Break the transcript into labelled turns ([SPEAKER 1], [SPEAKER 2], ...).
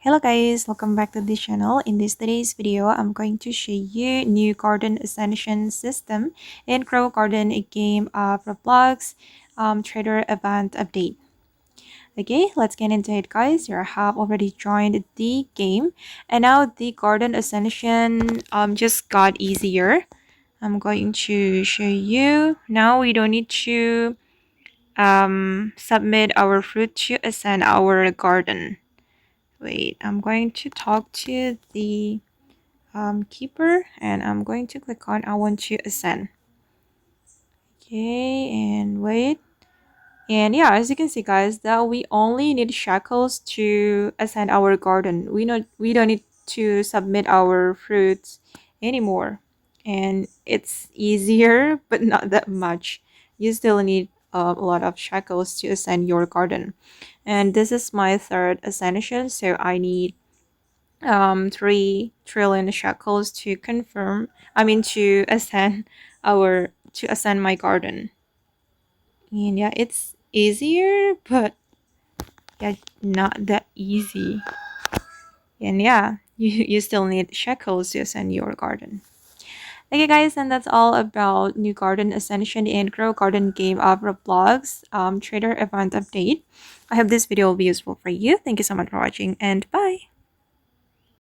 [SPEAKER 1] Hello guys, welcome back to the channel. In today's video, I'm going to show you new garden ascension system in Grow Garden, a game of Roblox trader event update. Okay, let's get into it guys. You have already joined the game and now the garden ascension just got easier. I'm going to show you. Now we don't need to submit our fruit to ascend our garden. Wait, I'm going to talk to the keeper and I'm going to click on I want to ascend. Okay, and wait. And yeah, as you can see guys, that we only need shackles to ascend our garden. We don't need to submit our fruits anymore. And it's easier, but not that much. You still need a lot of shackles to ascend your garden. And this is my third ascension, so I need 3 trillion shekels to to ascend my garden. And yeah, it's easier, but yeah, not that easy. And yeah, you still need shekels to ascend your garden. Okay guys, and that's all about new garden ascension and grow garden game of Roblox trader event update. I hope this video will be useful for you. Thank you so much for watching and bye.